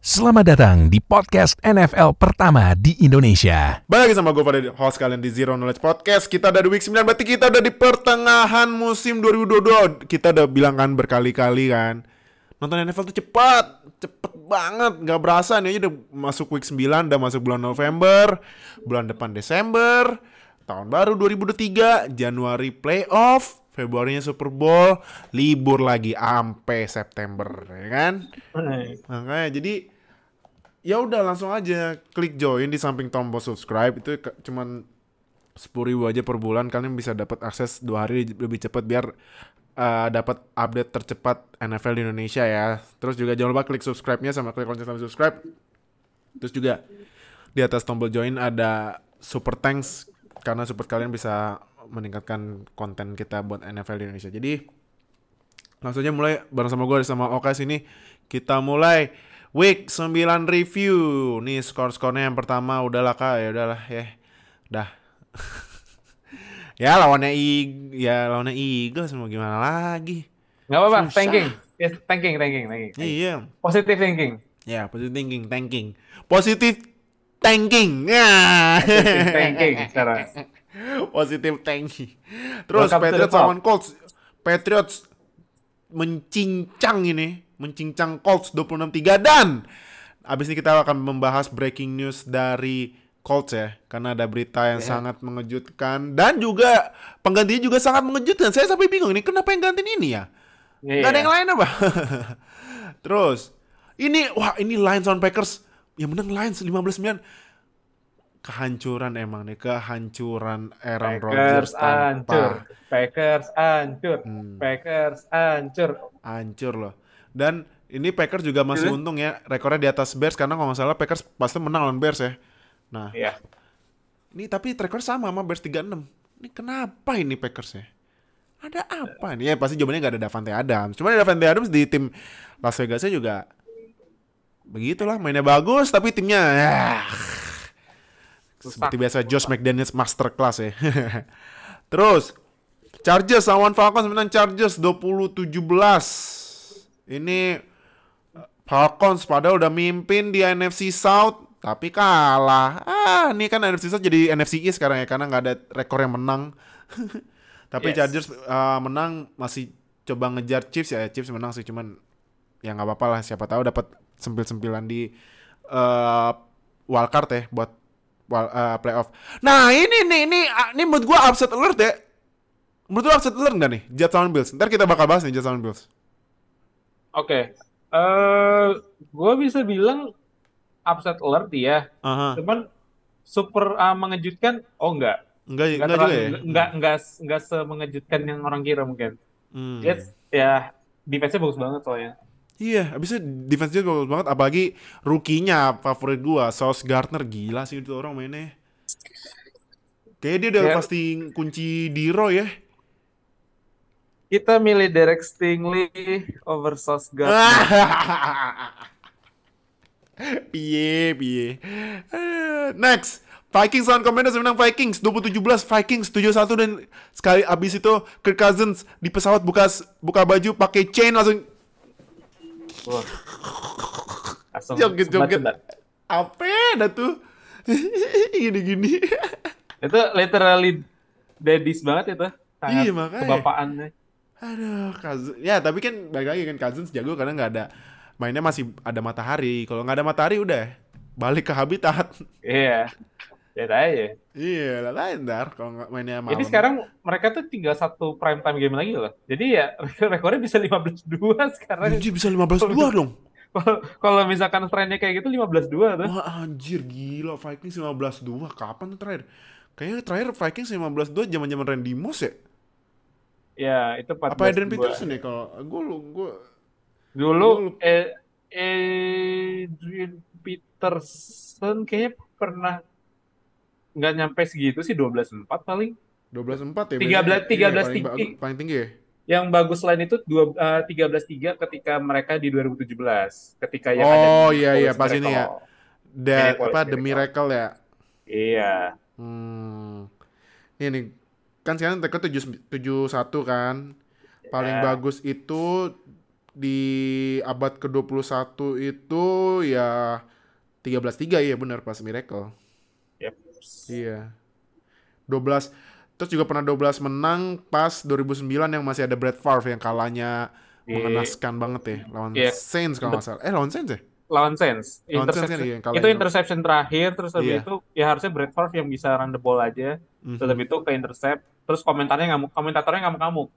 Selamat datang di podcast NFL pertama di Indonesia. Balik lagi sama gue pada host kalian di Zero Knowledge Podcast. Kita udah di week 9, berarti kita udah di pertengahan musim 2022. Kita udah bilang kan berkali-kali kan, nonton NFL tuh cepet banget. Gak berasa nih aja udah masuk week 9, udah masuk bulan November, bulan depan Desember, tahun baru 2023, Januari playoff, Februarinya Super Bowl, libur lagi ampe September, ya kan? Makanya jadi ya udah langsung aja klik join di samping tombol subscribe itu cuman 10.000 aja per bulan, kalian bisa dapat akses 2 hari lebih cepat biar dapat update tercepat NFL di Indonesia ya. Terus juga jangan lupa klik subscribe-nya sama klik lonceng sampai subscribe. Terus juga di atas tombol join ada super thanks karena support kalian bisa meningkatkan konten kita buat NFL di Indonesia. Jadi langsung aja mulai bareng sama gue sama Oka sini. Kita mulai Week 9 review. Nih skor-skornya yang pertama udahlah Kak, ya udahlah ya. Dah. lawannya Eagles mau gimana lagi? Nggak apa-apa, Susah. tanking. Yes, tanking. Iya. Positive thinking. Ya, positive thinking, tanking. Positive tanking. Ya. Positive thinking sekarang. Positive tanking. Terus Welcome to the Patriots top. lawan Colts. Patriots mencincang Colts 26-3, dan abis ini kita akan membahas breaking news dari Colts ya, karena ada berita yang sangat mengejutkan dan juga penggantinya juga sangat mengejutkan. Saya sampai bingung nih kenapa yang gantiin ini ya? Gak ada yang lain apa? Terus ini Lions on Packers, yang menang Lions 15-9. Kehancuran emang nih, kehancuran Aaron Rodgers tanpa Packers hancur. hancur loh. Dan ini Packers juga masih untung ya, rekornya di atas Bears, karena kalau nggak salah Packers pasti menang lawan Bears ya. Nah, Iya. ini tapi rekor sama Bears 3-6. Ini kenapa ini Packers ya? Ada apa nih? Ya pasti jawabannya nggak ada Davante Adams. Cuma Davante Adams di tim Las Vegasnya juga begitulah, mainnya bagus tapi timnya seperti biasa Josh McDaniels masterclass ya. Terus Chargers lawan Falcons, menang Chargers 20-17. Ini Falcons padahal udah mimpin di NFC South tapi kalah. Ini kan NFC South jadi NFC East sekarang ya, karena nggak ada rekor yang menang. Tapi Yes. Chargers menang, masih coba ngejar Chiefs ya. Chiefs menang sih, cuman ya nggak apa-apa lah, siapa tahu dapat sempil-sempilan di wildcard ya buat playoff. Nah ini menurut gua upset alert ya. Menurut lu upset alert nggak nih Jets lawan Bills? Ntar kita bakal bahas nih Jets lawan Bills. Oke. Gue bisa bilang upset alert ya. Aha. Cuman super mengejutkan. Oh enggak. Enggak juga ya. Enggak semengejutkan yang orang kira mungkin. Hmm. Jets ya defense-nya bagus banget soalnya. Iya, abisnya defense-nya bagus banget, apalagi rookie-nya favorit gua, Sauce Gardner, gila sih itu orang mainnya. Kayaknya dia udah Ya. pasti kunci Diro ya. Kita milih Derek Stingley over Sauce Gardner. Piye. Next, Vikings lawan Commanders, menang Vikings 2017. Vikings 7-1, dan sekali abis itu Kirk Cousins di pesawat buka baju pakai chain langsung Wah. Langsung joget-joget. sebat-sebat. Apa dah tuh? Gini-gini. Itu literally daddies banget itu. Sangat Iya, makanya. kebapaannya. Aduh, Cousins. Ya, tapi kan balik lagi kan Cousins jago karena nggak ada, mainnya masih ada matahari. Kalau nggak ada matahari udah balik ke habitat. Iya. Lihat aja. Iya, lain ntar kalau nggak mainnya malam. Jadi sekarang mereka tuh tinggal satu prime time game lagi loh. Jadi ya rekornya bisa 15-2 sekarang. Anjir, bisa 15-2 dong. Kalau misalkan trennya kayak gitu 15-2 tuh. Wah, anjir, gila. Vikings 15-2. Kapan tuh terakhir? Kayaknya terakhir Vikings 15-2 zaman-zaman Randy Moss ya? Ya, itu 14-2. Apa Adrian Peterson ya? Kalau gue Dulu Adrian Peterson kayaknya pernah nggak nyampe segitu sih, 12-4 paling. 12-4 ya? 13-3. Paling tinggi ya? Yang bagus lain itu 13-3 ketika mereka di 2017. Ketika yang ada Oh di iya, Minneapolis pas ini ya. Minneapolis The Miracle ya? Iya. Ini kan sekarang mereka 7-1 kan. Paling Ya. bagus itu di abad ke-21 itu ya 13-3 ya benar pas Miracle. Yep. Iya. 12 terus juga pernah 12 menang pas 2009 yang masih ada Brett Favre yang kalahnya Di mengenaskan banget ya lawan ya, Saints kalau nggak salah. Lawan Saints ya? lawan Saints. Lawan Saints kan Interception. iya yang Itu kalahnya. interception terakhir, terus habis Iya. itu ya harusnya Brett Favre yang bisa run the ball aja. Terus habis itu ke intercept, terus komentatornya ngamuk-ngamuk.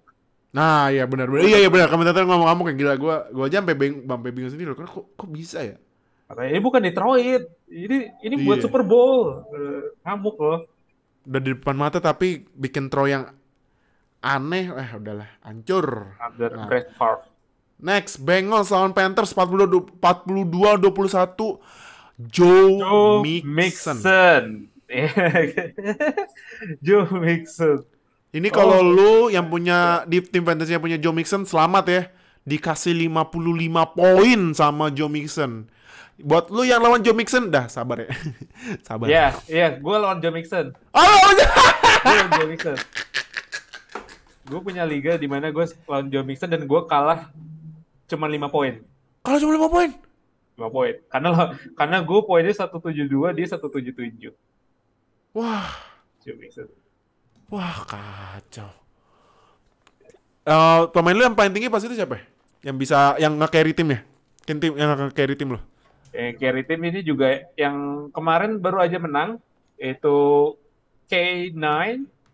Nah, iya benar. Iya benar. Komentator ngomong-ngomong kayak gila gua aja sampai bingung sendiri loh. Kok bisa ya? Katanya ini bukan Detroit. Ini buat Iya. Super Bowl. Ngamuk loh. Udah di depan mata tapi bikin throw yang aneh. Udahlah, hancur. Under Nah, Brett Favre. next Bengals lawan Panthers 42-21. Joe Mixon. Joe Mixon. Ini kalau lu yang punya di tim fantasy yang punya Joe Mixon, selamat ya. Dikasih 55 poin sama Joe Mixon. Buat lu yang lawan Joe Mixon, dah sabar ya. Sabar. Iya, gue lawan Joe Mixon. Oh, Gue lawan Joe Mixon. Gue punya liga di mana gue lawan Joe Mixon dan gue kalah cuma 5 poin. kalau cuma 5 poin. 5 poin. Karena gue poinnya 172, dia 177. Wah, Joe Mixon. wah kacau. Pemain lu yang paling tinggi pas itu siapa ya? Yang bisa yang nge-carry tim ya? Tim yang nge-carry tim lo. Carry tim ini juga yang kemarin baru aja menang, itu K9,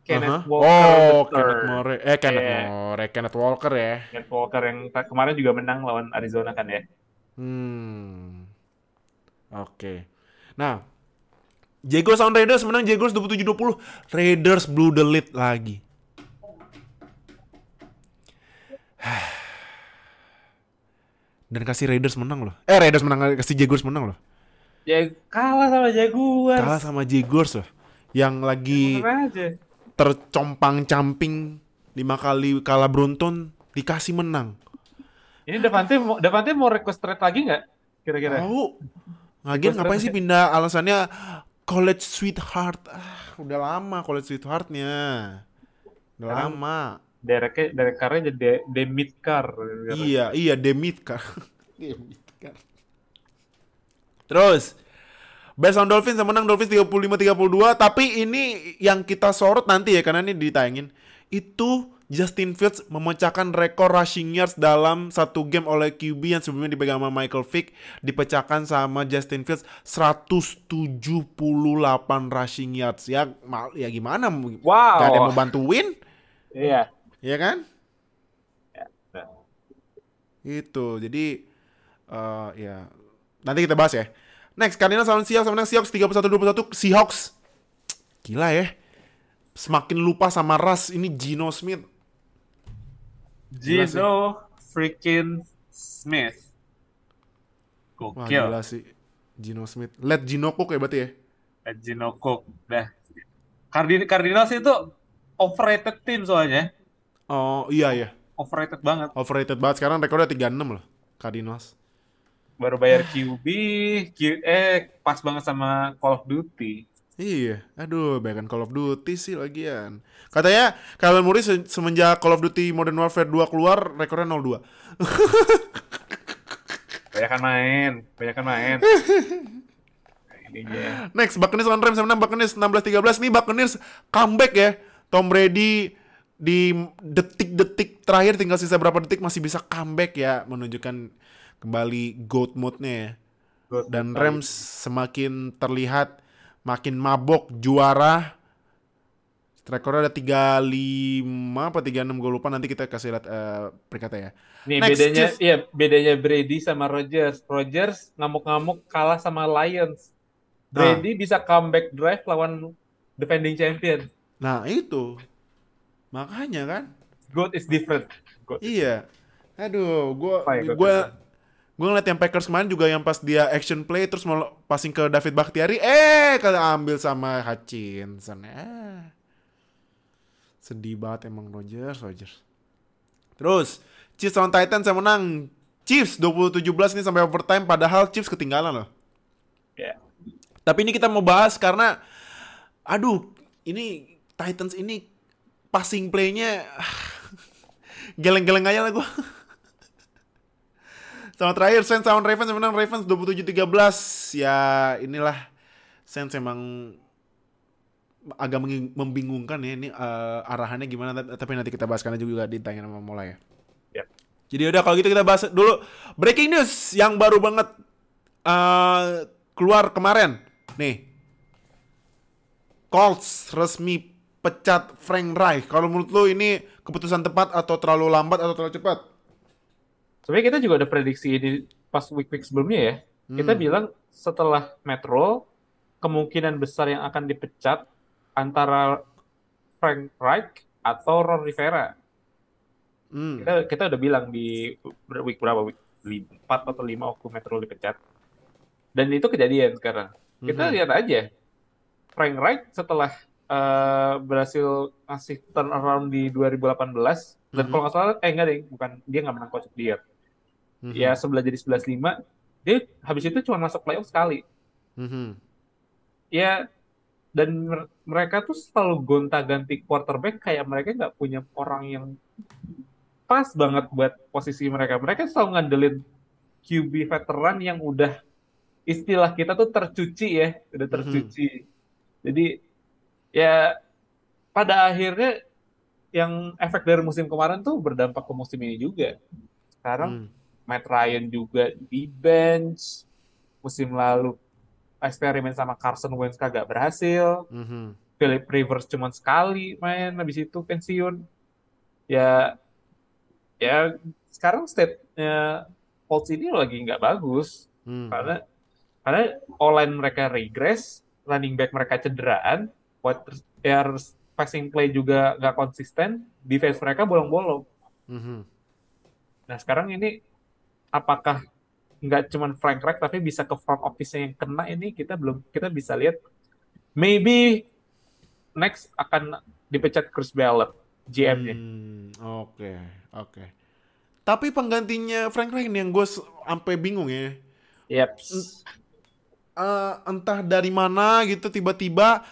Kenneth Walker. Kenneth Walker ya. Kenneth Walker yang kemarin juga menang lawan Arizona kan ya. Oke. Nah, Jaguars lawan Raiders menang Jaguars 27-20. Raiders blew the lead lagi. Dan kasih Raiders menang loh. Raiders menang, kasih Jaguars menang loh. Ya kalah sama Jaguars. Kalah sama Jaguars loh. Yang lagi tercompang-camping 5 kali kalah beruntun dikasih menang. Ini Davante mau request trade lagi nggak? Kira-kira? Tahu. Lagian ngapain sih pindah, alasannya college sweetheart. Udah lama college sweetheartnya. Udah lama. Derek Carr-nya jadi Demit Carr. Iya, Demit Carr. Terus Bears lawan Dolphins yang menang Dolphins 35-32. Tapi ini yang kita sorot nanti ya, karena ini ditayangin. Itu Justin Fields memecahkan rekor rushing yards dalam satu game oleh QB yang sebelumnya dipegang sama Michael Vick. Dipecahkan sama Justin Fields 178 rushing yards. Ya gimana? Wow. Gak ada yang mau bantuin? Iya. Iya kan? Ya. Itu. Jadi ya nanti kita bahas ya. Next, Cardinals lawan Seahawks menang Seahawks 31-21. Seahawks gila ya. Semakin lupa sama ras ini Geno Smith. Geno freaking Smith. Gokil. Wah gila sih Geno Smith. Let Geno Cook ya berarti ya. Let Geno Cook. Dah. Cardinals itu overrated tim soalnya. Oh iya. Overrated banget. Overrated banget. Sekarang rekornya 36 loh Cardinals. Baru bayar QB, pas banget sama Call of Duty. Iya, aduh, bahkan Call of Duty sih lagian. Katanya Kyler Murray semenjak Call of Duty Modern Warfare 2 keluar, rekornya 0-2. Banyakan main. Ini dia. Next, Buccaneers lawan Rams menang Buccaneers 16-13. Nih Buccaneers comeback ya. Tom Brady di detik-detik terakhir, tinggal sisa berapa detik masih bisa comeback ya, menunjukkan kembali GOAT mode-nya ya. Dan Rams semakin terlihat makin mabok juara. Rekornya ada 35 apa 36 gue lupa, nanti kita kasih lihat peringkatnya ya. Nih Next, bedanya Brady sama Rodgers. Rodgers ngamuk-ngamuk kalah sama Lions. Brady bisa comeback drive lawan defending champion. Nah, itu. Makanya kan. GOAT is different. Iya. Aduh, gue ngeliat yang Packers kemarin juga yang pas dia action play terus mau passing ke David Bakhtiari, ambil sama Hutchinson. Sedih banget emang Rodgers. Terus Chiefs lawan Titans yang menang Chiefs 20-17 nih sampai overtime, padahal Chiefs ketinggalan loh. Yeah. Tapi ini kita mau bahas karena ini Titans ini passing play-nya geleng-geleng aja lah gue. Sama terakhir Saints lawan Ravens, menang Ravens 27-13. Ya inilah Saints emang agak membingungkan ya ini arahannya gimana, tapi nanti kita bahas karena juga ditanya sama Mola ya. Yep. Jadi udah kalau gitu kita bahas dulu breaking news yang baru banget keluar kemarin. Nih. Colts resmi pecat Frank Reich. Kalau menurut lo ini keputusan tepat atau terlalu lambat atau terlalu cepat? Sebenarnya kita juga ada prediksi ini pas week-week sebelumnya ya. Kita bilang setelah Matt Rule, kemungkinan besar yang akan dipecat antara Frank Reich atau Ron Rivera. Kita udah bilang di week berapa? Week 4 atau 5 waktu Matt Rule dipecat. Dan itu kejadian sekarang. Kita lihat aja. Frank Reich setelah berhasil ngasih turnaround di 2018 dan kalau nggak salah enggak deh, bukan, dia nggak menang Coach of the Year. Ya 11-5 dia habis itu cuma masuk playoff sekali. Ya, dan mereka tuh selalu gonta-ganti quarterback, kayak mereka nggak punya orang yang pas banget buat posisi mereka. Mereka selalu ngandelin QB veteran yang udah, istilah kita tuh tercuci ya, udah tercuci. Jadi ya pada akhirnya yang efek dari musim kemarin tuh berdampak ke musim ini juga. Sekarang Matt Ryan juga di bench. Musim lalu eksperimen sama Carson Wentz kagak berhasil. Philip Rivers cuma sekali main, habis itu pensiun. Ya sekarang state-nya Colts ini lagi nggak bagus. Karena O-line mereka regress, running back mereka cederaan, passing play juga nggak konsisten, defense mereka bolong-bolong. Nah sekarang ini apakah nggak cuma Frank Reich tapi bisa ke front office-nya yang kena ini, kita bisa lihat. Maybe next akan dipecat Chris Ballard, GM-nya. Oke. Tapi penggantinya Frank Reich yang gue sampai bingung ya. Yep. Entah dari mana gitu tiba-tiba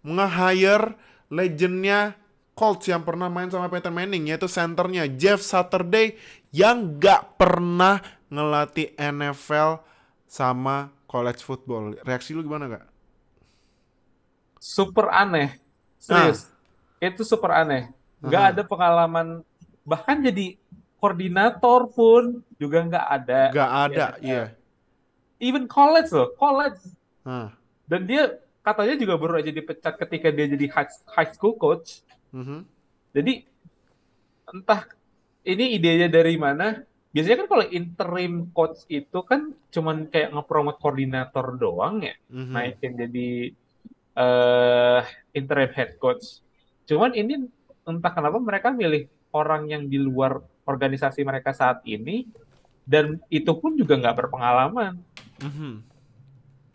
nge-hire legendnya Colts yang pernah main sama Peyton Manning, yaitu centernya Jeff Saturday yang gak pernah ngelatih NFL sama college football. Reaksi lu gimana gak? Super aneh, serius. Itu super aneh. Gak ada pengalaman, bahkan jadi koordinator pun juga gak ada. Gak ada, iya. Even college. Dan dia katanya juga baru aja dipecat ketika dia jadi high school coach. Jadi entah ini idenya dari mana. Biasanya kan kalau interim coach itu kan cuman kayak nge-promote koordinator doang ya, naikin jadi interim head coach. Cuman ini entah kenapa mereka milih orang yang di luar organisasi mereka saat ini, dan itu pun juga nggak berpengalaman.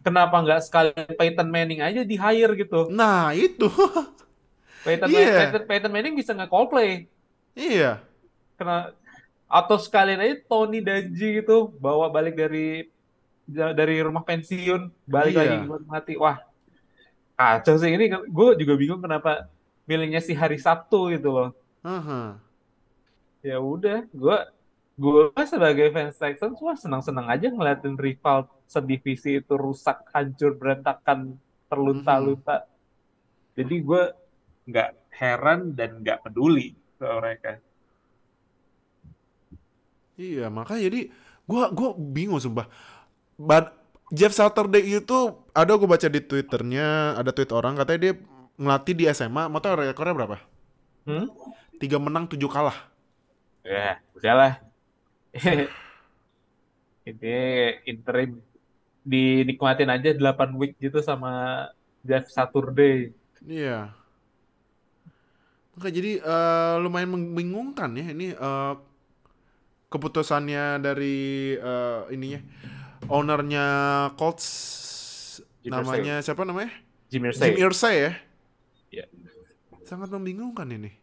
Kenapa nggak sekali Peyton Manning aja di hire gitu? Nah itu. Peyton Manning bisa nge-call play. Iya. Atau sekalian aja Tony Dungy gitu bawa balik dari rumah pensiun, balik lagi buat mati. Wah, kacau sih ini. Gue juga bingung kenapa milihnya si hari Sabtu gitu loh. Ya udah, gue sebagai fans Texans senang-senang aja ngeliatin rival sedivisi itu rusak, hancur, berantakan, terlunta-lunta. Jadi gue nggak heran dan nggak peduli ke mereka. Iya, makanya jadi gue bingung sumpah. Jeff Saturday itu ada, gue baca di Twitternya, ada tweet orang katanya dia ngelatih di SMA. Mau tau rekornya berapa? 3 menang 7 kalah. Ya, udahlah. Ini interim, dinikmatin aja 8 week gitu sama Jeff Saturday. Iya. Oke, jadi lumayan membingungkan ya ini keputusannya dari ininya, ownernya Colts, namanya siapa namanya? Jim Irsay ya. Yeah. Sangat membingungkan ini.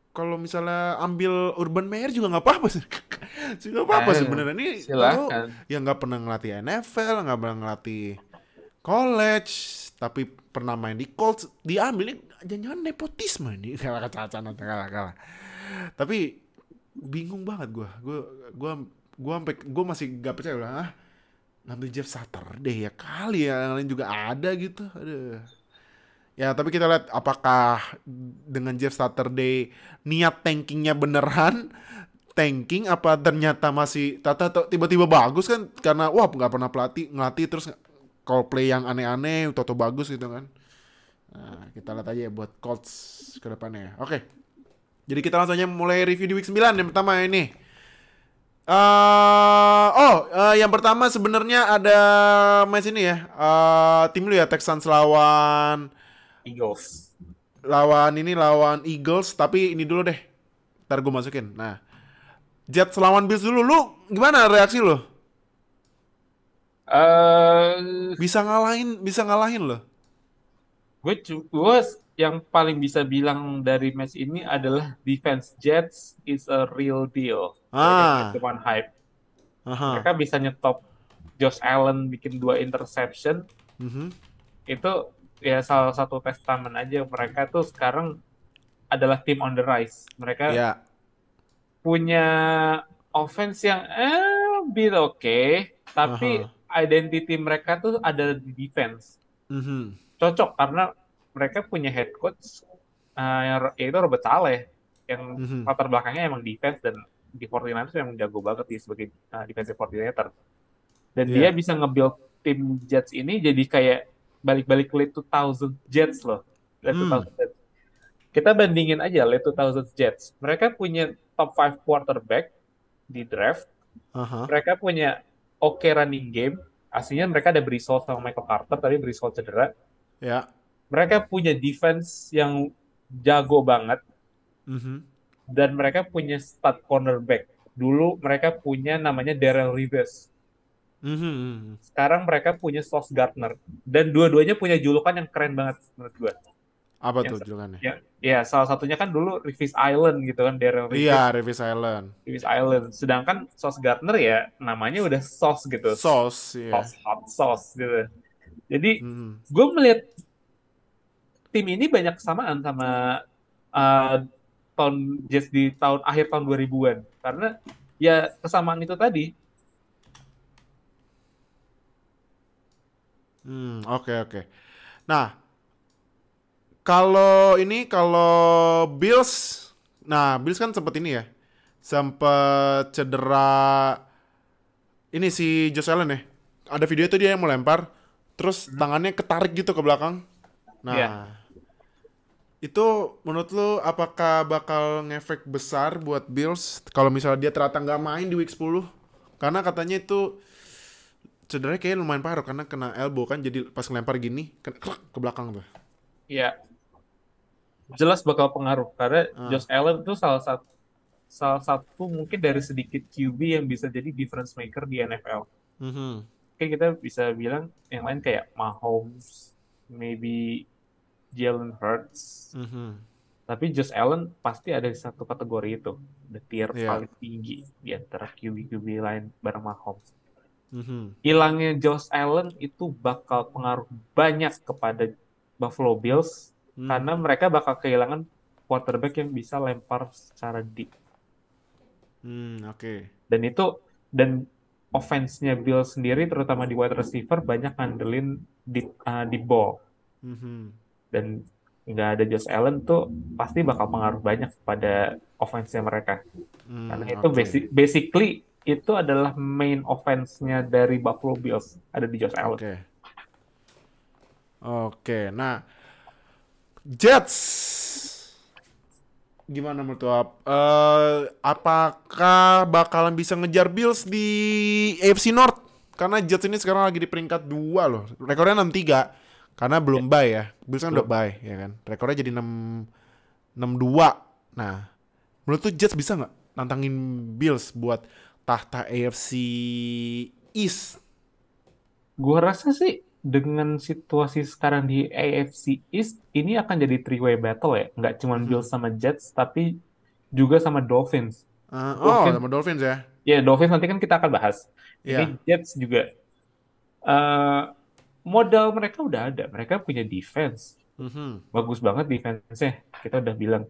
Kalau misalnya ambil Urban Meyer juga nggak apa-apa sih. Nggak apa-apa sebenarnya. Ini silakan. Yang nggak pernah ngelatih NFL, nggak pernah ngelatih college, tapi pernah main di Colts, diambil. Ini jangan-jangan nepotisme ini. Kalah. Tapi bingung banget gue gue masih gak percaya lah. Ngambil Jeff Saturday ya kali ya, yang lain juga ada gitu. Aduh. Ya tapi kita lihat apakah dengan Jeff Saturday niat tankingnya beneran tanking apa ternyata masih tiba-tiba bagus kan, karena wah nggak pernah ngelatih terus call play yang aneh-aneh toto bagus gitu kan. Nah, kita lihat aja ya buat Colts ke depannya. Oke. Jadi kita langsung aja mulai review di week 9 yang pertama ini. Yang pertama sebenarnya ada match ini ya. Tim lu ya, Texans lawan Eagles. Lawan Eagles, tapi ini dulu deh. Ntar gue masukin. Nah, Jets lawan Bills dulu. Lu gimana reaksi lu? Bisa ngalahin loh. Gue yang paling bisa bilang dari match ini adalah defense Jets is a real deal. Mereka cuma hype. Mereka bisa nyetop Josh Allen bikin 2 interception. Itu ya salah satu testament aja mereka tuh sekarang adalah tim on the rise. Mereka punya offense yang bit oke, tapi identity mereka tuh ada di defense. Cocok karena mereka punya head coach yaitu Robert Saleh yang latar belakangnya emang defense, dan di 49ers memang jago banget dia sebagai defensive coordinator. Dan dia bisa nge-build tim Jets ini jadi kayak balik-balik late 2000 Jets loh. Late 2000 Jets. Kita bandingin aja late 2000 Jets. Mereka punya top 5 quarterback di draft. Mereka punya running game. Aslinya mereka ada Brees Hall sama Michael Carter, tapi Brees Hall cedera. Mereka punya defense yang jago banget. Dan mereka punya stud cornerback. Dulu mereka punya namanya Darrell Reeves. Sekarang mereka punya Sauce Gardner, dan dua-duanya punya julukan yang keren banget menurut gue. Apa tuh julukannya? Ya salah satunya kan dulu Reeves Island gitu kan, Darrell Reeves. Iya, Reeves Island. Sedangkan Sauce Gardner ya namanya udah sauce gitu. Sauce, iya. Hot sauce gitu. Jadi gue melihat tim ini banyak kesamaan sama tahun Jets di akhir tahun 2000-an, karena ya kesamaan itu tadi. Oke. Nah, kalau Bills kan sempet cedera ini si Josh Allen ya. Ada video itu dia yang mau lempar, terus tangannya ketarik gitu ke belakang. Nah, itu menurut lu apakah bakal ngefek besar buat Bills kalau misalnya dia ternyata nggak main di week 10? Karena katanya itu cederanya kayaknya lumayan parah karena kena elbow kan, jadi pas ngelempar gini ke belakang tuh. Iya. Jelas bakal pengaruh karena Josh Allen itu salah satu mungkin dari sedikit QB yang bisa jadi difference maker di NFL. Kayak kita bisa bilang yang lain kayak Mahomes, maybe Jalen Hurts. Tapi Josh Allen pasti ada di satu kategori itu, the tier paling tinggi di antara QB lain bareng Mahomes. Hilangnya Josh Allen itu bakal pengaruh banyak kepada Buffalo Bills karena mereka bakal kehilangan quarterback yang bisa lempar secara deep. Dan offense-nya Bills sendiri terutama di wide receiver banyak ngandelin deep ball. Dan nggak ada Josh Allen tuh pasti bakal pengaruh banyak pada offense-nya mereka. Karena itu basically itu adalah main offense-nya dari Buffalo Bills, ada di Josh Allen. Oke. Nah, Jets gimana menurut lo? Apakah bakalan bisa ngejar Bills di AFC North? Karena Jets ini sekarang lagi di peringkat 2 loh. Rekornya 6-3 karena belum bye ya. Bills kan udah bye ya kan. Rekornya jadi 6-2. Nah, menurut lo Jets bisa nggak nantangin Bills buat tahta AFC East? Gua rasa sih dengan situasi sekarang di AFC East ini akan jadi three-way battle ya, nggak cuma Bills sama Jets tapi juga sama Dolphins. Sama Dolphins ya? Ya, Dolphins nanti kan kita akan bahas. Ini Jets juga modal mereka udah ada, mereka punya defense bagus banget defense-nya, kita udah bilang.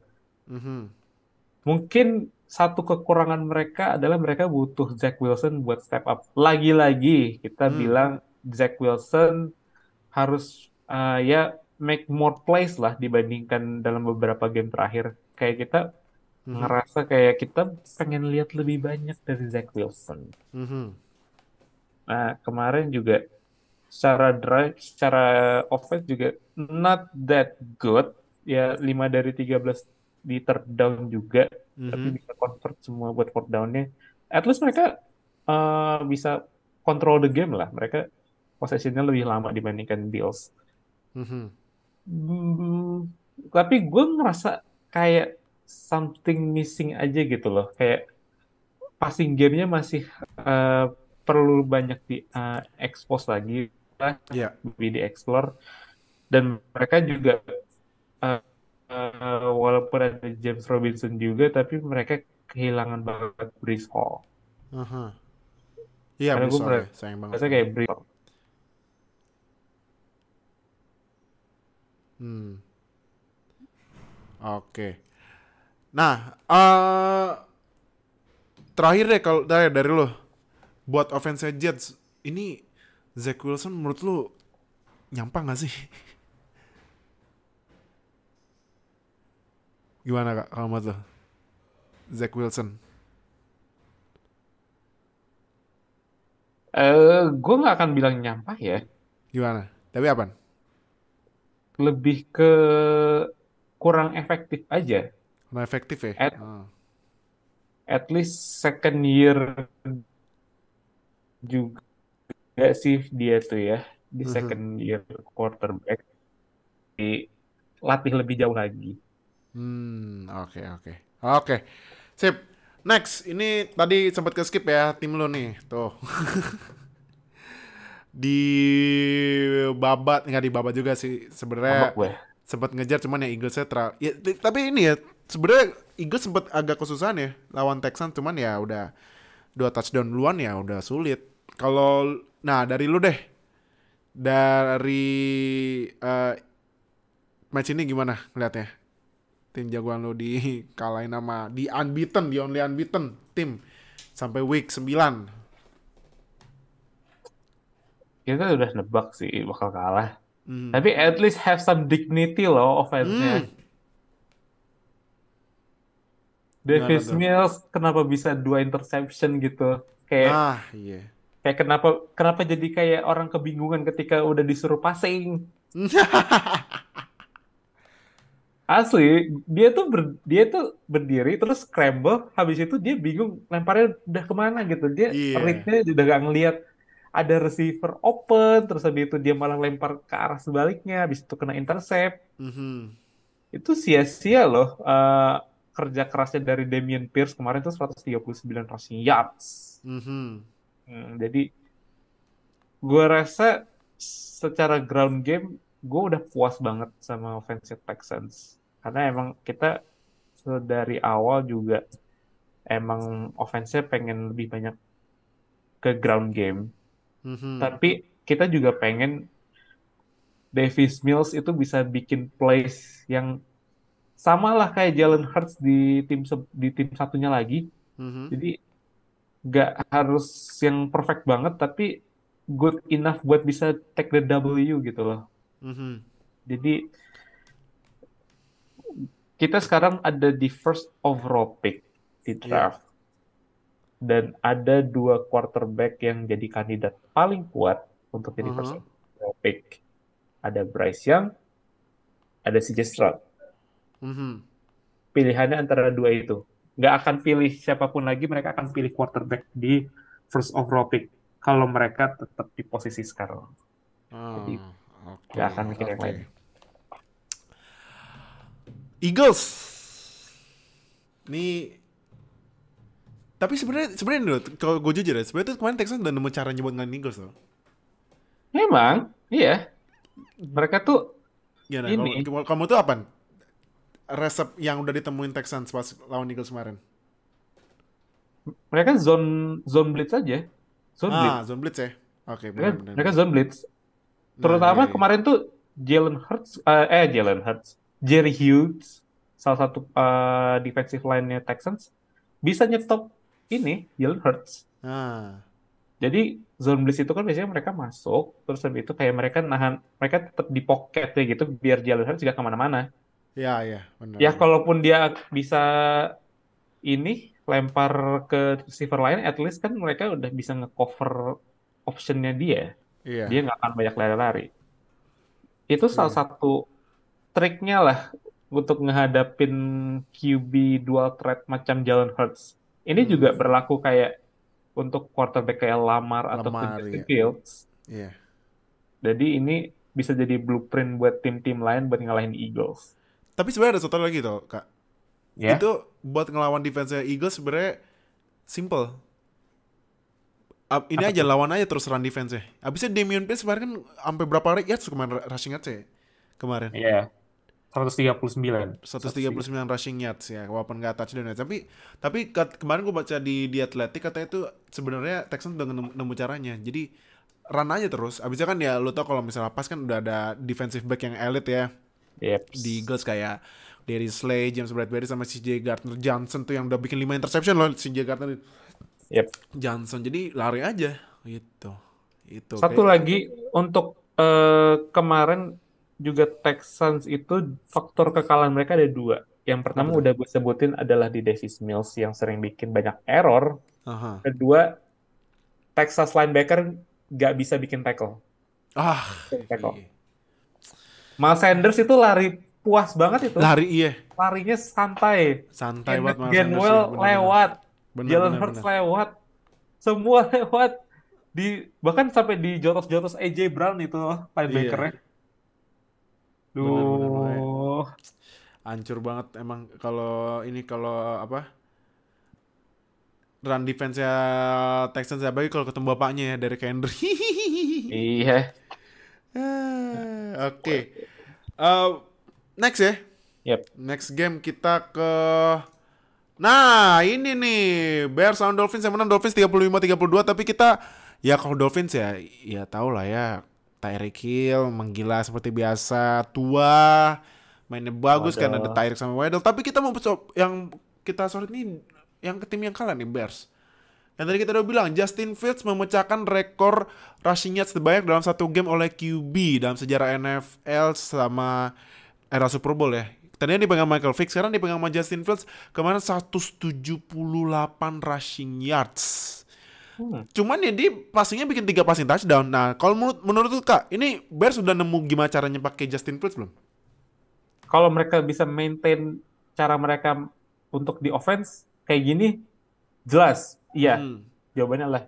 Mungkin satu kekurangan mereka adalah mereka butuh Zach Wilson buat step up. Lagi-lagi kita Hmm. bilang Zach Wilson harus ya make more plays lah dibandingkan dalam beberapa game terakhir. Kayak kita Mhm. ngerasa kayak kita pengen lihat lebih banyak dari Zach Wilson. Mhm. Nah, kemarin juga secara drive, secara offense juga not that good. Ya 5 dari 13 di third down juga, tapi Mhm. bisa convert semua buat fourth down-nya. At least mereka bisa control the game lah. Mereka possession-nya lebih lama dibandingkan Bills. Mhm. Hmm, tapi gue ngerasa kayak something missing aja gitu loh. Kayak passing game-nya masih eh, perlu banyak di expose lagi lah, Ya. lebih di explore. Dan mereka juga walaupun ada James Robinson juga, tapi mereka kehilangan banget Breece Hall. Aha. Iya, Karena gue Bristol ya, sayang banget. merasa kayak Breece. Hmm. Oke. Nah, terakhir deh kalau dari lo buat offense Jets ini Zach Wilson menurut lo nyampah nggak sih? Gimana kak kalau menurut lo Zach Wilson? Gue nggak akan bilang nyampah ya, Gimana? Tapi apa? lebih ke kurang efektif aja. Kurang efektif ya? At, Ah. at least second year juga sih dia tuh ya, di second year quarterback dilatih lebih jauh lagi. Oke oke. Oke. Sip. Next, ini tadi sempat ke skip ya tim lo nih. Tuh. Di babat nggak di babat juga sih Ngambek sebenarnya gue. sempat ngejar cuman ya Eagles ya tapi ini ya sebenarnya Eagles sempat agak kesusahan ya lawan Texans cuman ya udah 2 touchdown duluan ya udah sulit. Kalau nah dari lu deh dari eh, match ini gimana ngeliatnya? Tim jagoan lu dikalahin sama di unbeaten, di only unbeaten tim sampai week 9. Kita udah nebak sih bakal kalah. Hmm. Tapi at least have some dignity loh offense-nya. Hmm. Gimana Davis tuh? Mills kenapa bisa 2 interception gitu? Kayak Ah, iya. kayak kenapa kenapa jadi kayak orang kebingungan ketika udah disuruh passing. Asli, dia tuh berdiri terus scramble, habis itu dia bingung lemparnya udah kemana gitu. Dia Iya. read-nya udah gak ngeliat ada receiver open, terus habis itu dia malah lempar ke arah sebaliknya, habis itu kena intercept. Mhm. Itu sia-sia loh kerja kerasnya dari Damian Pierce kemarin tuh 139 rushing yards. Mhm. Jadi gue rasa secara ground game gue udah puas banget sama offensive Texans. Karena emang kita dari awal juga emang offense-nya pengen lebih banyak ke ground game. Mhm. Tapi kita juga pengen Davis Mills itu bisa bikin plays yang sama lah kayak Jalen Hurts di tim satunya lagi. Mhm. Jadi nggak harus yang perfect banget, tapi good enough buat bisa take the W gitu loh. Mhm. Jadi kita sekarang ada di first overall pick di Iya. draft. Dan ada 2 quarterback yang jadi kandidat paling kuat untuk jadi first Mhm. overall pick. Ada Bryce Young, ada CJ Stroud. Mhm. Pilihannya antara dua itu. Nggak akan pilih siapapun lagi, mereka akan pilih quarterback di first overall pick. Kalau mereka tetap di posisi sekarang. Jadi Ah, nggak oke, akan mikir yang oke. lain. Eagles. Ini tapi sebenarnya sebenarnya loh, kalau gue jujur ya, sebenarnya tuh kemarin Texans udah nemu caranya buat ngalahin Eagles loh. Memang, iya. Mereka tuh Gimana? ini, Kamu tuh apa? Resep yang udah ditemuin Texans pas lawan Eagles kemarin? mereka zone zone blitz aja. Zone Ah, blitz. zone blitz ya. Oke, Mereka, benar benar mereka benar. zone blitz. Nah, iya Terutama iya. kemarin tuh Jalen Hurts, Jerry Hughes salah satu defensive line-nya Texans bisa nyetop ini Jalen Hurts. Nah, Jadi zone blitz itu kan biasanya mereka masuk, terus habis itu kayak mereka nahan, mereka tetap di pocket kayak gitu biar Jalen Hurts juga kemana-mana. ya Ya benar. kalaupun dia bisa ini lempar ke receiver lain, at least kan mereka udah bisa ngecover optionnya dia. Dia Iya, nggak akan banyak lari-lari. Itu salah iya. satu triknya lah untuk ngehadapin QB dual threat macam Jalen Hurts. Ini juga Hmm, berlaku kayak untuk quarterback kayak Lamar ataupun lemar Justin ya. Fields. Iya. Jadi ini bisa jadi blueprint buat tim-tim lain buat ngalahin Eagles. Tapi sebenarnya ada satu lagi tuh, Kak. Ya, Itu buat ngelawan defense Eagles sebenarnya simple. Ini apa aja tuh? lawan aja terus run defense-nya. Abisnya Damian Pierce kemarin kan sampai berapa yards kemarin rushing yards ya? Kemarin. Iya, 139. 139. 139 rushing yards ya, walaupun nggak touchdown ya. Tapi kemarin gue baca di Athletic katanya itu sebenarnya Texans udah nemu caranya. Jadi run aja terus. Abisnya kan ya lu tau kalau misalnya pas kan udah ada defensive back yang elite ya. Di Yeps. Eagles kayak Darius Slay, James Bradbury sama CJ Gardner Johnson tuh yang udah bikin 5 interception loh, CJ Gardner Yep. Johnson. Jadi lari aja gitu. Itu Satu kayak lagi untuk kemarin juga Texans itu faktor kekalahan mereka ada dua. Yang apa pertama tuh? udah gue sebutin adalah di Davis Mills yang sering bikin banyak error. Aha. Kedua, Texas linebacker nggak bisa bikin tackle. Ah, Tackle. iya. Miles Sanders itu lari puas banget itu. Lari iya. Larinya santai. Santai banget Kenneth Miles Sanders Gainwell ya, bener-bener. lewat. Bener Jalen bener Hurts bener. lewat. Semua lewat. Bahkan sampai di jotos-jotos AJ Brown itu Iya, linebackernya. bener makanya Duh. hancur banget emang kalau apa run defense ya Texans ya bagi kalau ketemu bapaknya ya dari Henry. Iya. Oke. Eh, Next ya. Yep. Next game kita ke Nah, ini nih Bears sama Dolphins yang menang Dolphins 35-32 tapi kita ya kalau Dolphins ya tau lah ya Tyreek Hill menggila seperti biasa, tua, mainnya bagus karena ada Waduh. Tyreek sama Waddle, tapi kita mau yang kita sorot nih yang ke tim yang kalah nih Bears. Yang tadi kita udah bilang Justin Fields memecahkan rekor rushing yards terbanyak dalam satu game oleh QB dalam sejarah NFL sama era Super Bowl ya. Tadinya dipegang Michael Vick, sekarang dipegang sama Justin Fields. Kemarin 178 rushing yards. Hmm. Cuman ya dia passingnya bikin 3 passing touchdown. Nah, kalau menurut lu Kak, ini Bears sudah nemu gimana caranya pakai Justin Fields belum? Kalau mereka bisa maintain cara mereka untuk di offense kayak gini, jelas. Iya. Hmm. Jawabannya adalah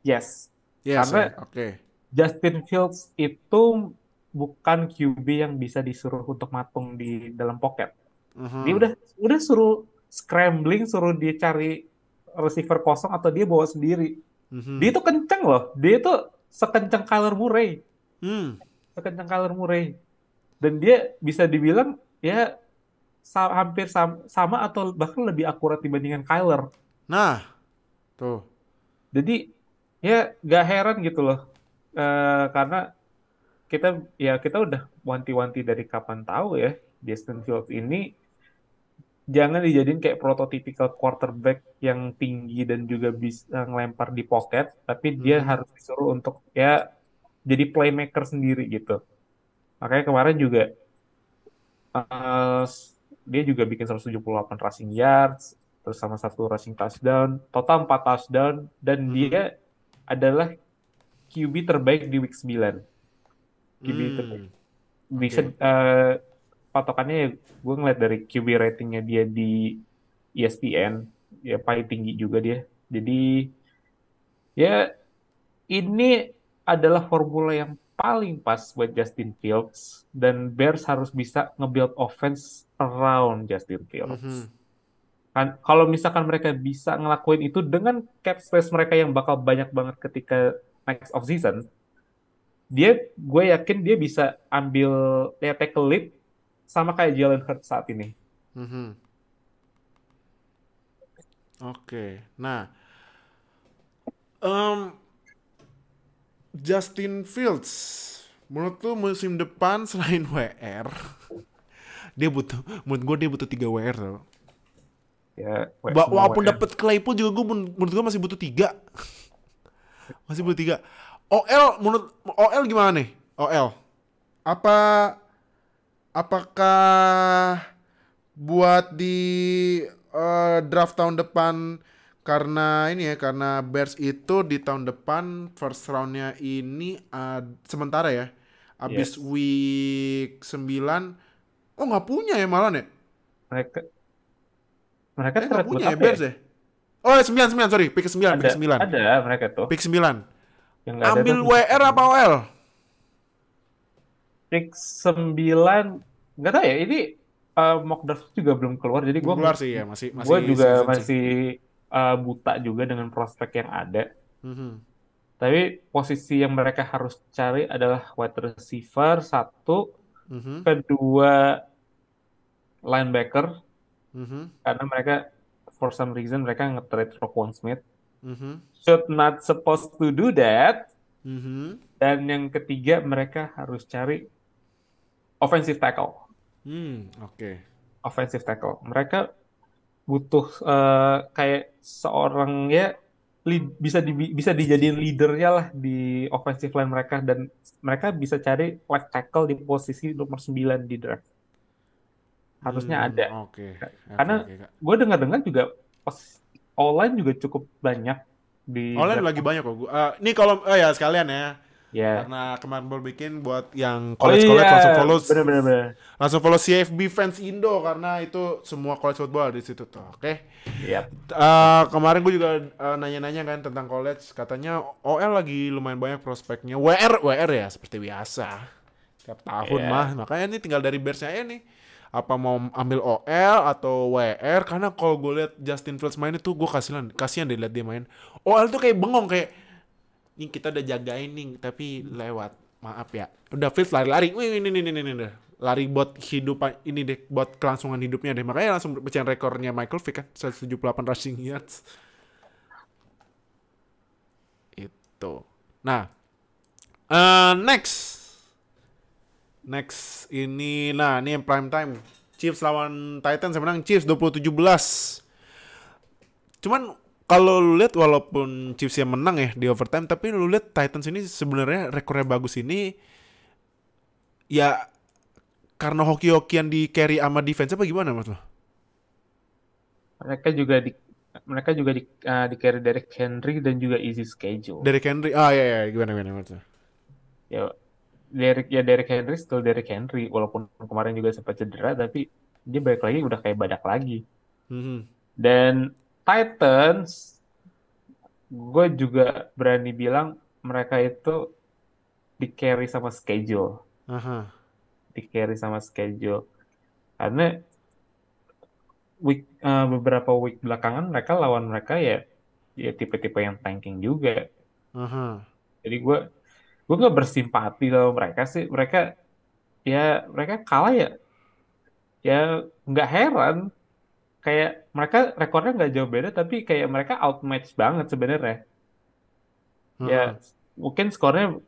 yes. Yes ya, Karena oke. Justin Fields itu bukan QB yang bisa disuruh untuk matung di dalam pocket. Dia Mhm. udah suruh scrambling, suruh dia cari receiver kosong atau dia bawa sendiri. Dia Mhm. itu kenceng loh. Dia itu sekenceng Kyler Murray, Hmm. sekenceng Kyler Murray. Dan dia bisa dibilang ya hampir sama atau bahkan lebih akurat dibandingkan Kyler. Nah, tuh. Jadi ya gak heran gitu loh. Karena kita udah wanti-wanti dari kapan tahu ya Justin Fields ini jangan dijadiin kayak prototypical quarterback yang tinggi dan juga bisa ngelempar di pocket, tapi dia Mhm. harus disuruh untuk ya jadi playmaker sendiri gitu. Makanya kemarin juga eh, dia juga bikin 178 rushing yards, terus sama satu rushing touchdown, total 4 touchdown, dan Mhm. dia adalah QB terbaik di week 9. QB terbaik. Hmm. Bisa Oke. patokannya ya gue ngeliat dari QB ratingnya dia di ESPN ya paling tinggi juga dia. Jadi ya ini adalah formula yang paling pas buat Justin Fields dan Bears harus bisa nge-build offense around Justin Fields. Mhm. Kan kalau misalkan mereka bisa ngelakuin itu dengan cap space mereka yang bakal banyak banget ketika next off season, gue yakin dia bisa ambil ya tackle lead sama kayak Jalen Hurts saat ini. Mhm. Oke. Nah, em, Justin Fields menurut lu musim depan selain WR Dia butuh, menurut gue dia butuh 3 WR tau. Ya, Walaupun dapet Claypool juga gue menurut gue masih butuh 3. Masih butuh 3. Menurut OL gimana nih? OL. Apakah buat di draft tahun depan, karena ini ya, karena Bears itu di tahun depan first round-nya ini sementara ya. Abis Yes. week 9 nggak punya ya malah ya? Mereka Nggak trade buat punya ya apa ya? Bears ya? Oh 9, sorry, pick 9, pick 9. Ada mereka tuh. Pick 9. Yang nggak ada Ambil tuh WR apa OL? pick 9, nggak tahu ya. Ini mock draft juga belum keluar, jadi Belum keluar sih ya, masih gue juga season sih. masih buta juga dengan prospek yang ada. Mhm. Tapi posisi yang mereka harus cari adalah wide receiver satu, Mhm. kedua linebacker, Mhm. karena mereka for some reason mereka nge-trade Roquan Smith. Mhm. Should not supposed to do that. Mhm. Dan yang ketiga mereka harus cari offensive tackle. Oke. Offensive tackle. Mereka butuh kayak seorang ya bisa dijadiin leadernya lah di offensive line mereka, dan mereka bisa cari left tackle di posisi nomor 9 di draft. Harusnya ada. Oke. Oke, Karena oke, Kak. gue dengar-dengar juga online juga cukup banyak di Online draft. lagi banyak kok. Ini kalau ya sekalian ya. Ya. Karena kemarin baru bikin buat yang Oh college iya, langsung bener. follow CFB fans Indo, karena itu semua college football di situ tuh. Oke. Yap. Kemarin gue juga nanya-nanya kan tentang college, katanya OL lagi lumayan banyak prospeknya. WR ya seperti biasa. Tiap tahun Iya. mah. Makanya ini tinggal dari Bears aja nih. Apa mau ambil OL atau WR? Karena kalau gue lihat Justin Fields main itu gue kasihan deh lihat dia main. OL tuh kayak bengong, kayak ini kita udah jagain nih tapi lewat. Maaf ya. Udah Fields lari-lari. Wih, ini udah. Lari buat hidup ini deh, buat kelangsungan hidupnya deh. Makanya langsung pecahin rekornya Michael Vick kan, 178 rushing yards. Itu. Nah, next ini, ini yang prime time. Chiefs lawan Titans, yang menang Chiefs 27-11. Cuman kalau lu lihat, walaupun Chiefs yang menang ya di overtime, tapi lu lihat Titans ini sebenarnya rekornya bagus ini ya karena hoki-hokian di carry sama defense apa gimana mas lo? Mereka juga di carry Derrick Henry dan juga easy schedule. Derrick Henry, ya gimana mas? Ya Derrick Henry still Derrick Henry, walaupun kemarin juga sempat cedera, tapi dia balik lagi udah kayak badak lagi. Dan Titans, gue juga berani bilang mereka itu di carry sama schedule. Di carry sama schedule. Karena beberapa week belakangan lawan mereka ya tipe-tipe yang tanking juga. Jadi gue nggak bersimpati sama mereka sih. Mereka kalah ya nggak heran. Kayak mereka rekornya nggak jauh beda, tapi kayak mereka outmatch banget sebenarnya. Ya mungkin skornya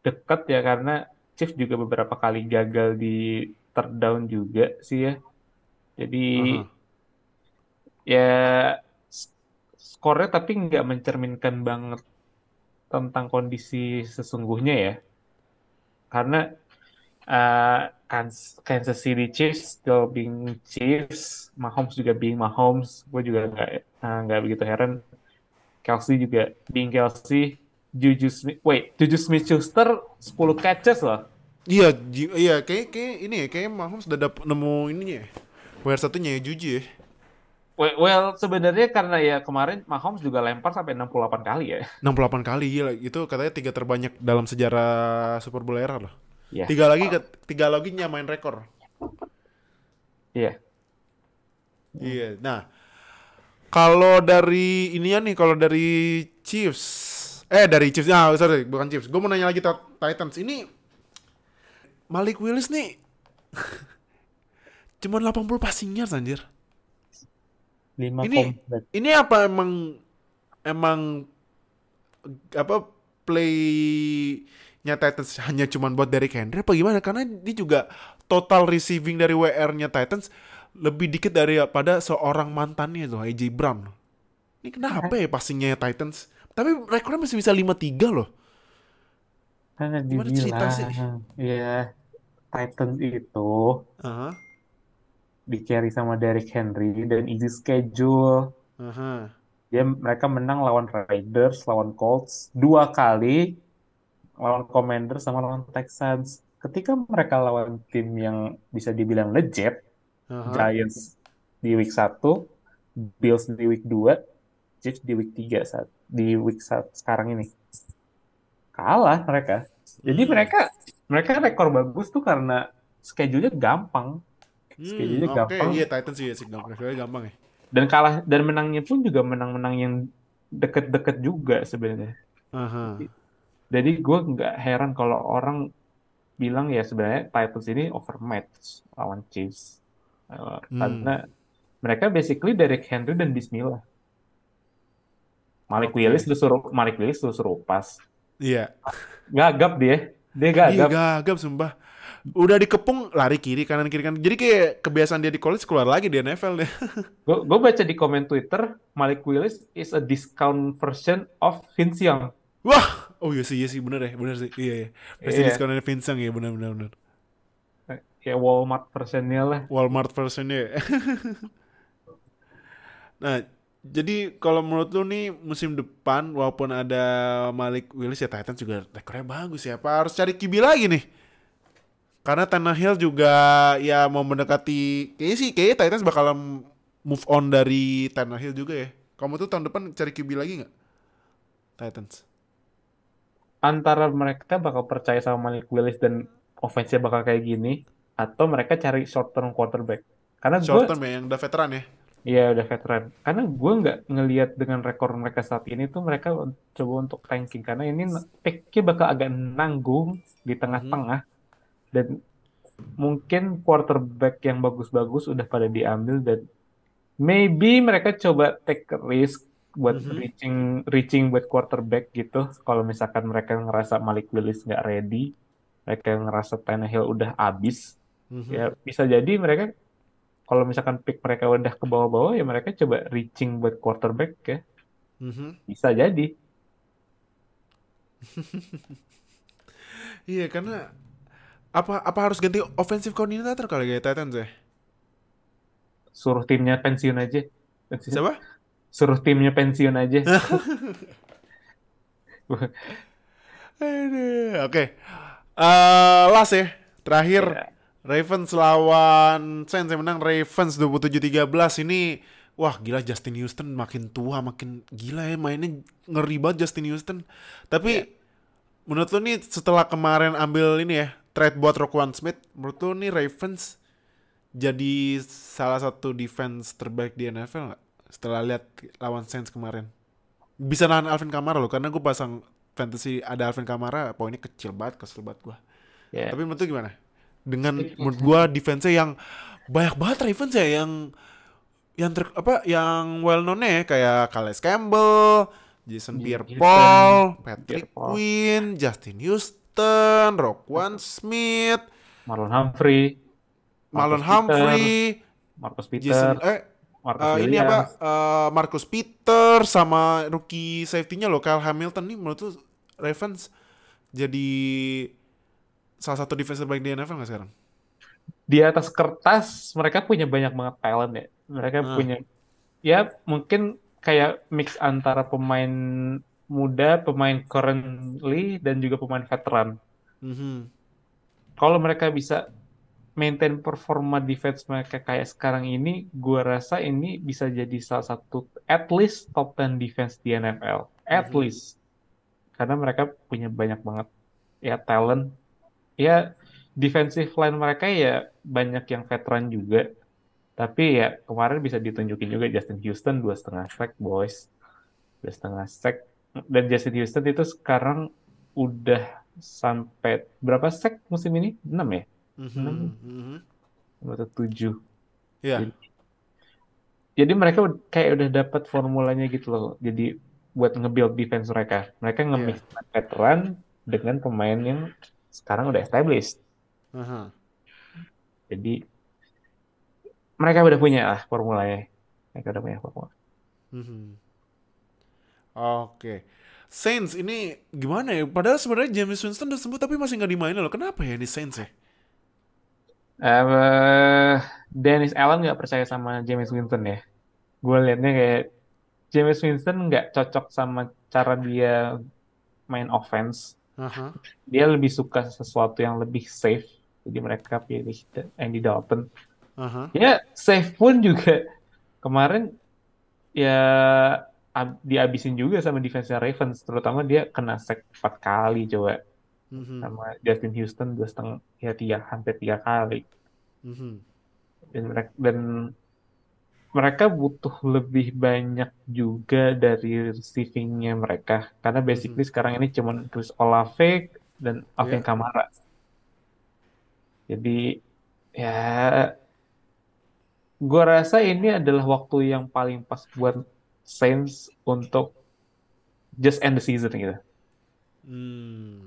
dekat ya, karena Chiefs juga beberapa kali gagal di third down juga sih ya. Jadi ya skornya tapi nggak mencerminkan banget tentang kondisi sesungguhnya ya. Karena Kansas City Chiefs still being Chiefs, Mahomes juga being Mahomes. Gue juga nggak begitu heran. Kelsey juga being Kelsey. Juju Smith-Schuster 10 catches loh. Iya, kayak ini ya, kayak Mahomes udah nemu ininya ya. WR satunya ya, Juju ya. Well, sebenarnya karena ya kemarin Mahomes juga lempar sampai 68 kali ya. 68 kali, gila. Itu katanya 3 terbanyak dalam sejarah Super Bowl era loh. Yeah. 3 lagi nyamain rekor. Iya. Iya. Nah, kalau dari Chiefs, sorry, bukan Chiefs. Gue mau nanya lagi Titans. Ini Malik Willis nih cuman 80 passing yards anjir. 5 ini apa emang apa play Titans hanya cuman buat Derrick Henry apa gimana? Karena dia juga total receiving dari WR-nya Titans lebih dikit daripada seorang mantannya tuh, AJ Brown. Ini kenapa ya passingnya Titans? Tapi rekornya masih bisa 5-3 loh. Karena Gimana cerita sih? dibilang, ya Titans itu Aha, di carry sama Derrick Henry dan easy schedule. aha. Mereka menang lawan Raiders, lawan Colts, 2 kali, lawan Commanders sama lawan Texans. Ketika mereka lawan tim yang bisa dibilang legit, Aha. Giants di week 1, Bills di week 2, Chiefs di week 3 di week 1 sekarang ini. Kalah mereka. Jadi Hmm. mereka rekor bagus tuh karena schedule-nya gampang. Schedule-nya Oke, gampang iya Titans juga sih gampang ya. dan kalah dan menangnya pun juga menang-menang yang deket-deket juga sebenarnya. Aha. Jadi gue nggak heran kalau orang bilang ya sebenarnya Titans ini overmatch lawan Chiefs. Hmm. Karena mereka basically Derrick Henry dan Bismillah. Oke. Malik Willis lu suruh pas. Iya. Gagap dia Dia gagap. gagap sumpah. Udah dikepung lari kiri kanan kiri kanan. Jadi kayak kebiasaan dia di college keluar lagi di NFL deh. Gue baca di komen Twitter, Malik Willis is a discount version of Vince Young. Wah, oh iya sih bener sih. Iya iya. Versi Iya, diskonnya Vincent ya bener. kayak Walmart versionnya lah. Walmart versionnya. Nah, jadi kalau menurut lu nih musim depan walaupun ada Malik Willis ya Titans juga rekornya bagus ya. Apa harus cari QB lagi nih? Karena Tannehill juga ya mau mendekati kayaknya Titans bakalan move on dari Tannehill juga ya. Kamu tuh tahun depan cari QB lagi nggak? Titans. Antara mereka bakal percaya sama Malik Willis dan offense-nya bakal kayak gini, atau mereka cari short term quarterback. Karena gue, Short term ya yang udah veteran ya. ya udah veteran. Karena gue nggak ngelihat dengan rekor mereka saat ini tuh mereka coba untuk tanking. Karena ini pick-nya bakal agak nanggung di Mhm. tengah-tengah. Dan mungkin quarterback yang bagus-bagus udah pada diambil dan maybe mereka coba take a risk buat Mhm. reaching buat quarterback gitu. Kalau misalkan mereka ngerasa Malik Willis nggak ready, mereka ngerasa Tannehill udah abis, Mhm. ya bisa jadi mereka kalau misalkan pick mereka udah ke bawah-bawah ya mereka coba reaching buat quarterback ya. Mhm. Bisa jadi Iya karena apa apa harus ganti offensive coordinator kali ya Titans ya? suruh timnya pensiun aja. Pensiun. Siapa? Suruh timnya pensiun aja. Aduh, oke. Last ya. Terakhir Ya, Ravens lawan Saints yang menang Ravens 27-13 ini. Wah gila Justin Houston makin tua makin gila ya mainnya ngeri banget Justin Houston. ya. Tapi menurut lu nih setelah kemarin ambil ini ya trade buat Roquan Smith, menurut lu nih Ravens jadi salah satu defense terbaik di NFL nggak? Setelah lihat lawan Saints kemarin. Bisa nahan Alvin Kamara loh, karena gue pasang fantasy ada Alvin Kamara, poinnya kecil banget, kesel banget gue. Ya. Tapi menurut lu gimana? Dengan menurut gue defense yang banyak banget Ravens ya yang well known ya kayak Calais Campbell, Jason Houston, Pierre-Paul, Patrick Pierre-Paul, Quinn, Justin Houston, Roquan Smith, Marlon Humphrey, Marlon Marcus Peters, Humphrey, Marcus Jason Peters, Marcus ini apa Williams. Marcus Peters sama rookie safety-nya loh Kyle Hamilton nih menurut tuh Ravens jadi salah satu defense terbaik di NFL nggak sekarang? Di atas kertas mereka punya banyak banget talent ya. Mereka Ah, punya ya mungkin kayak mix antara pemain muda, pemain currently dan juga pemain veteran. mhm, Kalau mereka bisa maintain performa defense mereka kayak sekarang ini, gua rasa ini bisa jadi salah satu at least top 10 defense di NFL. At mhm, least. Karena mereka punya banyak banget ya talent. Ya defensive line mereka ya banyak yang veteran juga. Tapi ya kemarin bisa ditunjukin juga Justin Houston 2,5 sack boys, 2,5 sack. Dan Justin Houston itu sekarang udah sampai berapa sack musim ini? 6 ya? 6 mhm, mhm. atau 7. Ya, Jadi, jadi mereka kayak udah dapat formulanya gitu loh. Jadi buat nge-build defense mereka. Mereka nge-mix ya, veteran dengan pemain yang sekarang udah established. Aha. Jadi mereka udah punya lah formulanya. Mereka udah punya formula. Mhm. Oke. Saints ini gimana ya? Padahal sebenarnya James Winston udah sembuh tapi masih nggak dimainin loh. Kenapa ya ini Saints ya? Eh, Dennis Allen nggak percaya sama James Winston ya. Gue liatnya kayak James Winston nggak cocok sama cara dia main offense. Aha. Dia lebih suka sesuatu yang lebih safe. Jadi mereka pilih Andy Dalton. Aha. Ya safe pun juga kemarin ya dihabisin juga sama defense Ravens. Terutama dia kena sack 4 kali coba. Mhm. Sama Justin Houston 2,5 ya hampir 3 kali. Mhm. Dan mereka butuh lebih banyak juga dari receivingnya mereka karena Mhm. basically sekarang ini cuman Chris Olave dan Alvin Ya. Kamara. Jadi ya gue rasa ini adalah waktu yang paling pas buat Saints untuk just end the season gitu.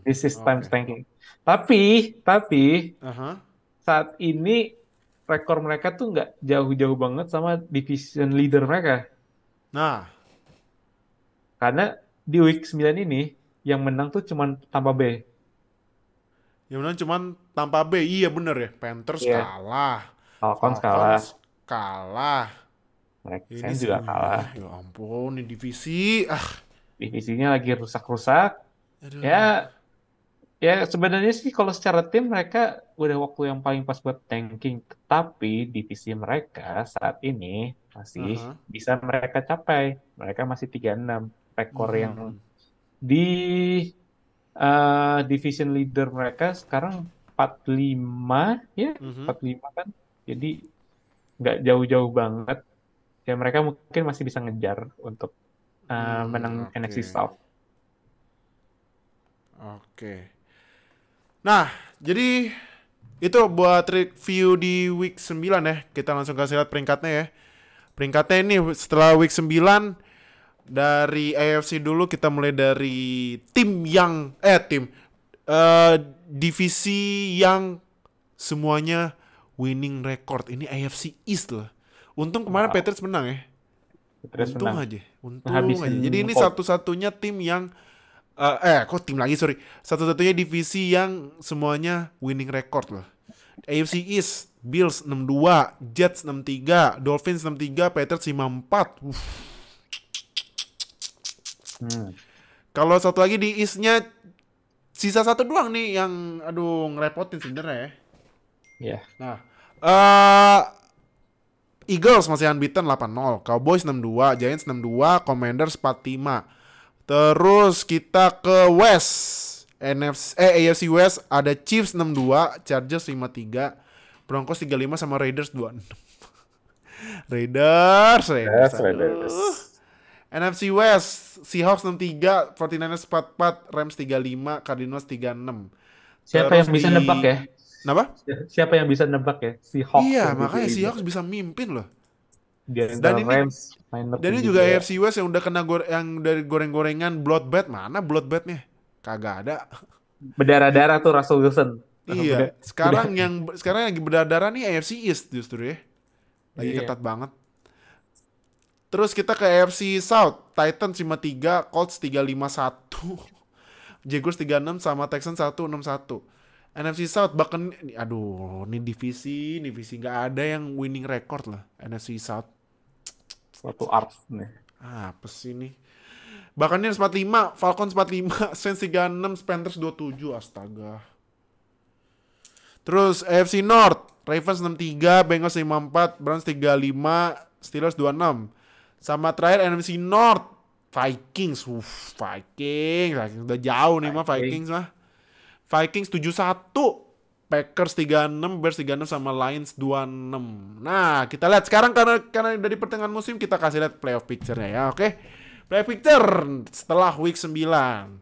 This is time Oke. tanking. Tapi Aha. saat ini rekor mereka tuh nggak jauh-jauh banget sama division leader mereka. Nah, Karena di week 9 ini yang menang tuh cuman Tampa Bay. yang menang cuman Tampa Bay. Iya bener ya. Panthers Iya, kalah. Falcons kalah, Falcons kalah. mereka Ini Saints sih, juga kalah. ya ampun, ini divisi. Divisinya lagi rusak-rusak. Aduh. Ya, ya sebenarnya sih kalau secara tim mereka udah waktu yang paling pas buat tanking. Tapi divisi mereka saat ini masih Aha. bisa mereka capai. Mereka masih 3-6. Rekor yang Mhm. di division leader mereka sekarang 45 ya, Mhm. 45 kan. Jadi nggak jauh-jauh banget. Ya mereka mungkin masih bisa ngejar untuk menang NFC Oke. South. Oke. Nah, jadi itu buat review di week 9 ya. Kita langsung kasih lihat peringkatnya ya. Peringkatnya ini setelah week 9 dari AFC dulu kita mulai dari tim yang divisi yang semuanya winning record. Ini AFC East loh. Untung kemarin Wow, Patriots menang ya. terus Untung menang. aja. Untung aja. Ngabisin Jadi ini Colts. satu-satunya tim yang kok tim lagi sorry. Satu-satunya divisi yang semuanya winning record loh. AFC East, Bills 62, Jets 63, Dolphins 63, Patriots 54. Hmm. Kalau satu lagi di East-nya sisa satu doang nih yang aduh ngerepotin sebenarnya ya. Ya, Nah, eh Eagles masih unbeaten 8-0, Cowboys 62, Giants 62, Commanders 45. Terus kita ke West. AFC West ada Chiefs 62, Chargers 53, Broncos 35 sama Raiders 26. Raiders. Raiders, Aduh. Raiders. NFC West, Seahawks 63, 49ers 44, Rams 35, Cardinals 36. Siapa Terus yang bisa nebak ya? Kenapa? Siapa yang bisa nebak ya? Si Hawks Iya, yang makanya ini. Seahawks bisa mimpin loh. Di Dan antara ini Rams, Niners Dan ini juga juga. AFC West yang udah kena yang dari goreng-gorengan bloodbath. Mana bloodbathnya? Kagak ada. Berdarah-darah tuh Russell Wilson. Iya, Udah. sekarang yang lagi berdarah nih AFC East justru ya. Lagi Iya. ketat banget. Terus kita ke AFC South, Titans 53, Colts 351. Jaguars 36 sama Texans 161. NFC South bahkan aduh, ini divisi nggak ada yang winning record lah NFC South. Suatu art nih. Apa sih ini? Buccaneers 45, Falcons 45, Saints 36, Panthers 27. Astaga. Terus AFC North, Ravens 63, Bengals 54, Browns 35, Steelers 26. Sama terakhir NFC North, Vikings. Vikings udah jauh nih mah Vikings mah. Vikings 71, Packers 36, Bears 36 sama Lions 26. Nah, kita lihat sekarang karena dari pertengahan musim kita kasih lihat playoff picture-nya ya, oke? Playoff picture setelah week 9.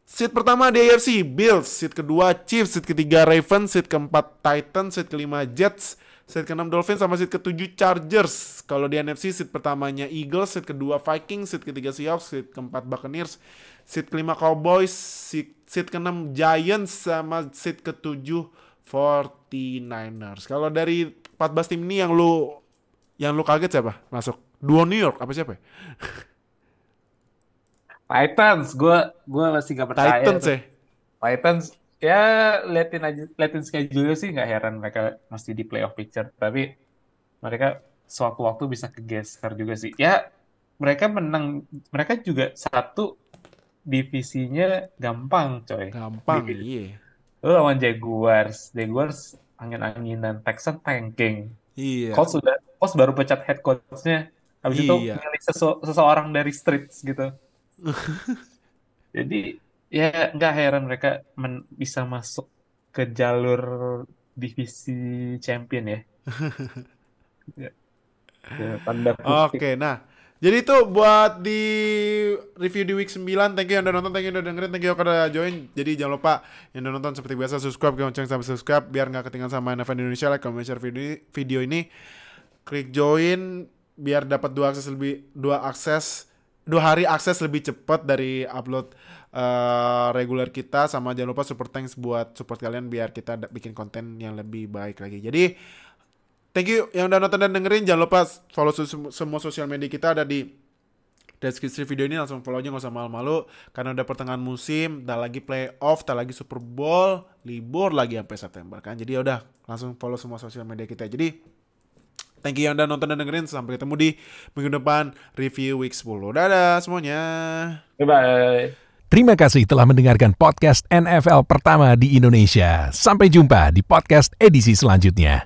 Seat pertama di AFC Bills, seat kedua Chiefs, seat ketiga Ravens, seat keempat Titans, seat kelima Jets, Seed ke-6 Dolphins sama seed ke-7 Chargers. Kalau di NFC seed pertamanya Eagles, seed kedua Vikings, seed ketiga Seahawks, seed keempat Buccaneers, seed kelima Cowboys, seed ke-6 Giants sama seed ke-7 49ers. Kalau dari 14 tim ini yang lu kaget siapa masuk? Duo New York apa siapa? Titans, gue masih gak percaya. Titans ya. Titans, ya liatin schedule sih nggak heran mereka masih di playoff picture. Tapi mereka suatu-waktu bisa kegeser juga sih. Ya mereka menang, mereka juga satu divisinya gampang coy. Gampang, iya. Lu lawan Jaguars angin-anginan, Texans tanking. Iya. Colts baru pecat head coach-nya. Habis itu Iya. milih seseorang dari streets gitu. Jadi ya nggak heran mereka bisa masuk ke jalur divisi champion ya. Ya, ya, tanda kutip. Oke, nah. Jadi itu buat di review di week 9. Thank you yang udah nonton, thank you yang udah dengerin, thank you yang udah join. Jadi jangan lupa yang udah nonton seperti biasa subscribe, lonceng sampai subscribe biar nggak ketinggalan sama NFL Indonesia. Like, comment, share video ini. Klik join biar dapat 2 hari akses lebih cepat dari upload reguler kita. Sama jangan lupa super thanks buat support kalian biar kita bikin konten yang lebih baik lagi. Jadi thank you yang udah nonton dan dengerin. Jangan lupa follow semua sosial media kita ada di deskripsi video ini. Langsung follow aja, gak usah malu-malu. Karena udah pertengahan musim, tak lagi playoff, tak lagi Super Bowl, libur lagi sampai September kan. Jadi udah langsung follow semua sosial media kita. Jadi thank you yang udah nonton dan dengerin. Sampai ketemu di minggu depan review week 10. Dadah semuanya. Bye-bye. Terima kasih telah mendengarkan podcast NFL pertama di Indonesia. Sampai jumpa di podcast edisi selanjutnya.